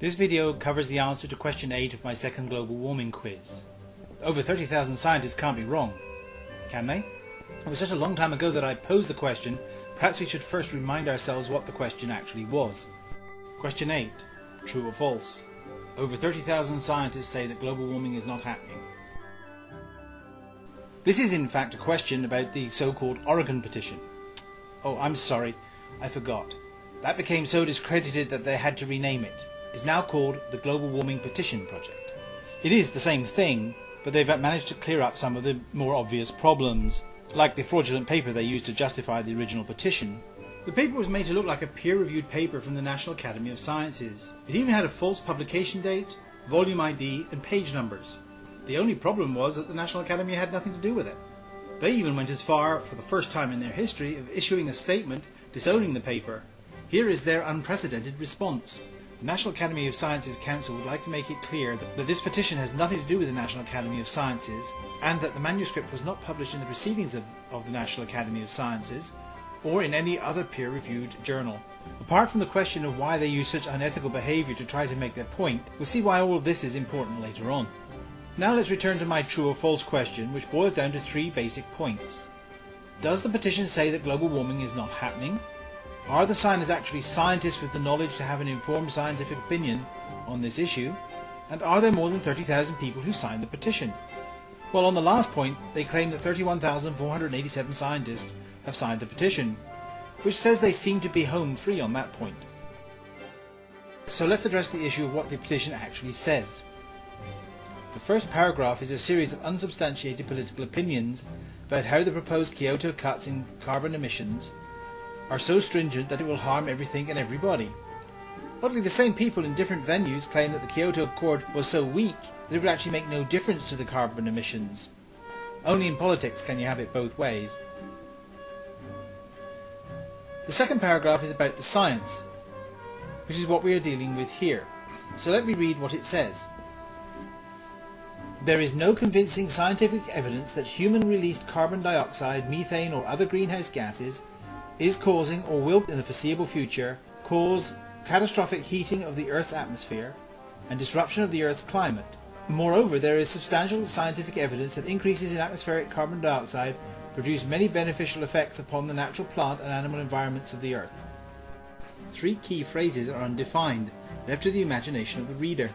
This video covers the answer to question 8 of my second global warming quiz. Over 30,000 scientists can't be wrong, can they? It was such a long time ago that I posed the question, perhaps we should first remind ourselves what the question actually was. Question 8. True or false? Over 30,000 scientists say that global warming is not happening. This is in fact a question about the so-called Oregon petition. Oh, I'm sorry, I forgot. That became so discredited that they had to rename it. It's now called the Global Warming Petition Project. It is the same thing, but they've managed to clear up some of the more obvious problems, like the fraudulent paper they used to justify the original petition. The paper was made to look like a peer-reviewed paper from the National Academy of Sciences. It even had a false publication date, volume ID and page numbers. The only problem was that the National Academy had nothing to do with it. They even went as far, for the first time in their history, of issuing a statement disowning the paper. Here is their unprecedented response. The National Academy of Sciences Council would like to make it clear that this petition has nothing to do with the National Academy of Sciences, and that the manuscript was not published in the proceedings of the National Academy of Sciences, or in any other peer-reviewed journal. Apart from the question of why they use such unethical behaviour to try to make their point, we'll see why all of this is important later on. Now let's return to my true or false question, which boils down to 3 basic points. Does the petition say that global warming is not happening? Are the signers actually scientists with the knowledge to have an informed scientific opinion on this issue? And are there more than 30,000 people who signed the petition? Well, on the last point, they claim that 31,487 scientists have signed the petition, which says they seem to be home free on that point. So let's address the issue of what the petition actually says. The first paragraph is a series of unsubstantiated political opinions about how the proposed Kyoto cuts in carbon emissions are so stringent that it will harm everything and everybody. Oddly, the same people in different venues claim that the Kyoto Accord was so weak that it would actually make no difference to the carbon emissions. Only in politics can you have it both ways. The second paragraph is about the science, which is what we are dealing with here. So let me read what it says. There is no convincing scientific evidence that human-released carbon dioxide, methane or other greenhouse gases is causing or will in the foreseeable future cause catastrophic heating of the Earth's atmosphere and disruption of the Earth's climate. Moreover, there is substantial scientific evidence that increases in atmospheric carbon dioxide produce many beneficial effects upon the natural plant and animal environments of the Earth. 3 key phrases are undefined, left to the imagination of the reader.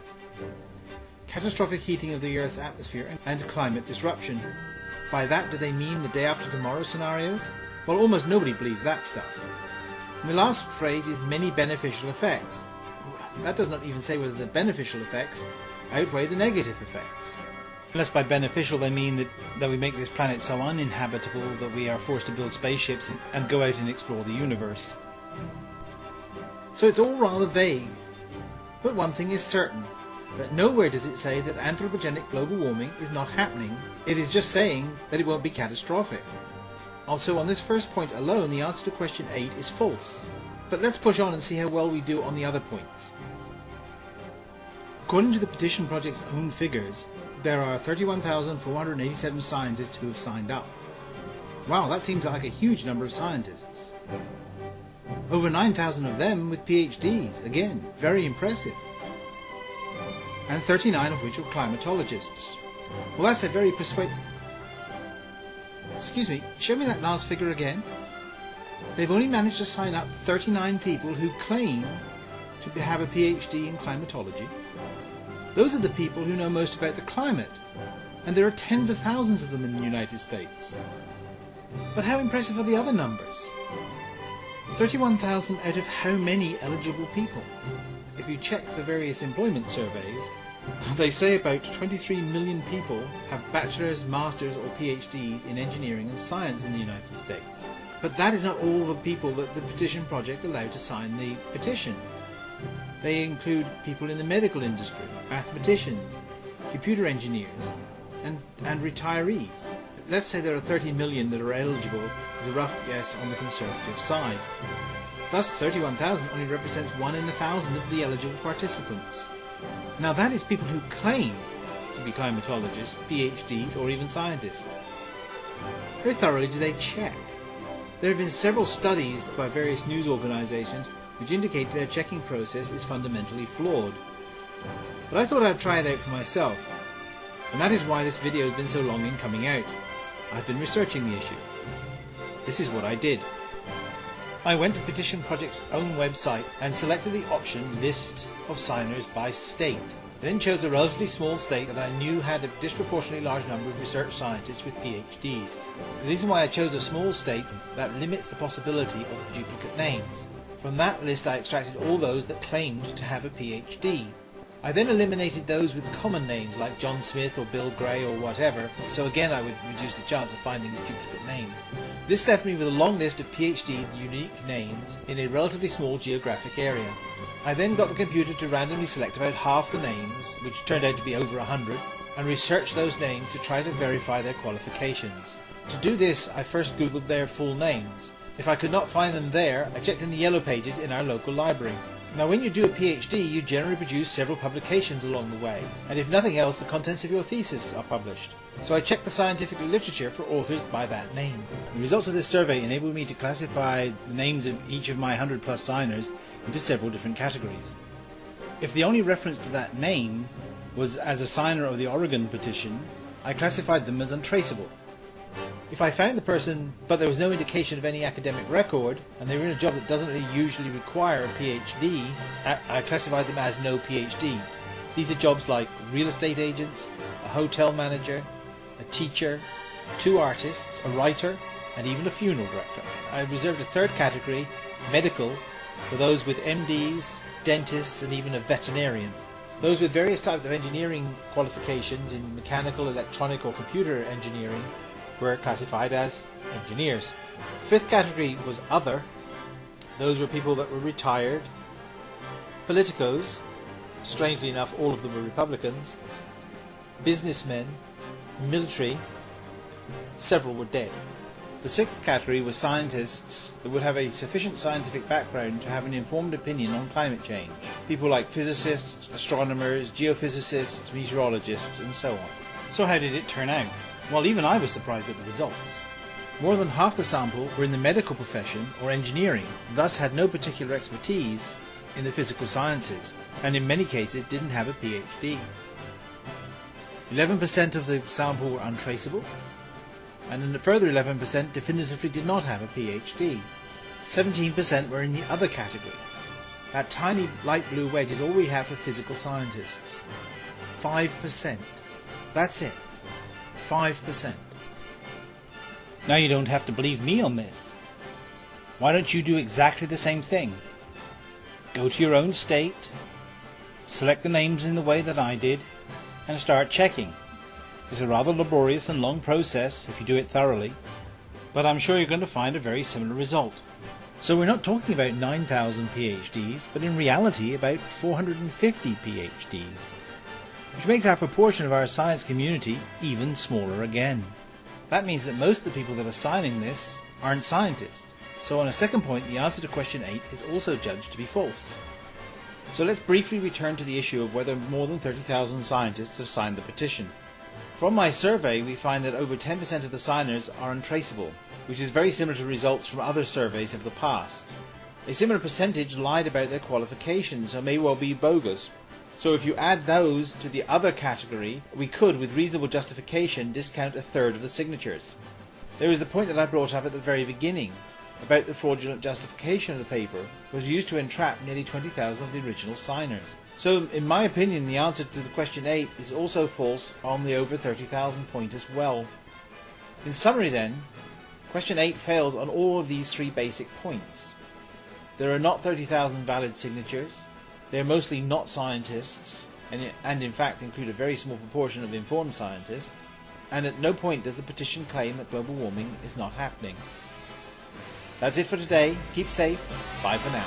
Catastrophic heating of the Earth's atmosphere and climate disruption. By that, do they mean the day after tomorrow scenarios? Well, almost nobody believes that stuff. And the last phrase is many beneficial effects. That does not even say whether the beneficial effects outweigh the negative effects. Unless by beneficial they mean that we make this planet so uninhabitable that we are forced to build spaceships and go out and explore the universe. So it's all rather vague. But one thing is certain, that nowhere does it say that anthropogenic global warming is not happening. It is just saying that it won't be catastrophic. Also, on this first point alone, the answer to question 8 is false. But let's push on and see how well we do on the other points. According to the petition project's own figures, there are 31,487 scientists who have signed up. Wow, that seems like a huge number of scientists. Over 9,000 of them with PhDs, again, very impressive. And 39 of which are climatologists. Well, that's a very Excuse me, show me that last figure again. They've only managed to sign up 39 people who claim to have a PhD in climatology. Those are the people who know most about the climate, and there are tens of thousands of them in the United States. But how impressive are the other numbers? 31,000 out of how many eligible people? If you check the various employment surveys, they say about 23 million people have bachelor's, master's or PhDs in engineering and science in the United States. But that is not all the people that the petition project allowed to sign the petition. They include people in the medical industry, mathematicians, computer engineers and retirees. Let's say there are 30 million that are eligible as a rough guess on the conservative side. Thus 31,000 only represents 1 in 1,000 of the eligible participants. Now that is people who claim to be climatologists, PhDs or even scientists. How thoroughly do they check? There have been several studies by various news organisations which indicate their checking process is fundamentally flawed. But I thought I'd try it out for myself, and that is why this video has been so long in coming out. I've been researching the issue. This is what I did. I went to the Petition Project's own website and selected the option List of Signers by State. I then chose a relatively small state that I knew had a disproportionately large number of research scientists with PhDs. The reason why I chose a small state that limits the possibility of duplicate names. From that list I extracted all those that claimed to have a PhD. I then eliminated those with common names like John Smith or Bill Gray or whatever, so again I would reduce the chance of finding a duplicate name. This left me with a long list of PhD unique names in a relatively small geographic area. I then got the computer to randomly select about half the names, which turned out to be over 100, and researched those names to try to verify their qualifications. To do this, I first googled their full names. If I could not find them there, I checked in the yellow pages in our local library. Now when you do a PhD, you generally produce several publications along the way, and if nothing else, the contents of your thesis are published. So I checked the scientific literature for authors by that name. The results of this survey enabled me to classify the names of each of my 100 plus signers into several different categories. If the only reference to that name was as a signer of the Oregon petition, I classified them as untraceable. If I found the person but there was no indication of any academic record and they were in a job that doesn't really usually require a PhD, I classified them as no PhD. These are jobs like real estate agents, a hotel manager, a teacher, 2 artists, a writer, and even a funeral director. I reserved a third category, medical, for those with MDs, dentists, and even a veterinarian. Those with various types of engineering qualifications in mechanical, electronic, or computer engineering were classified as engineers. The 5th category was other. Those were people that were retired, politicos, strangely enough all of them were Republicans, businessmen, military, several were dead. The 6th category was scientists that would have a sufficient scientific background to have an informed opinion on climate change. People like physicists, astronomers, geophysicists, meteorologists, and so on. So how did it turn out? Well, even I was surprised at the results. More than half the sample were in the medical profession or engineering, thus had no particular expertise in the physical sciences, and in many cases didn't have a PhD. 11% of the sample were untraceable, and a further 11% definitively did not have a PhD. 17% were in the other category. That tiny light blue wedge is all we have for physical scientists. 5%. That's it. 5%. Now you don't have to believe me on this. Why don't you do exactly the same thing? Go to your own state, select the names in the way that I did, and start checking. It's a rather laborious and long process if you do it thoroughly, but I'm sure you're going to find a very similar result. So we're not talking about 9,000 PhDs, but in reality about 450 PhDs, which makes our proportion of our science community even smaller again. That means that most of the people that are signing this aren't scientists. So on a second point, the answer to question 8 is also judged to be false. So let's briefly return to the issue of whether more than 30,000 scientists have signed the petition. From my survey, we find that over 10% of the signers are untraceable, which is very similar to results from other surveys of the past. A similar percentage lied about their qualifications, so may well be bogus. So if you add those to the other category, we could, with reasonable justification, discount a third of the signatures. There is the point that I brought up at the very beginning, about the fraudulent justification of the paper, was used to entrap nearly 20,000 of the original signers. So, in my opinion, the answer to the question 8 is also false on the over 30,000 point as well. In summary then, question 8 fails on all of these 3 basic points. There are not 30,000 valid signatures, they are mostly not scientists, and in fact include a very small proportion of informed scientists, and at no point does the petition claim that global warming is not happening. That's it for today. Keep safe. Bye for now.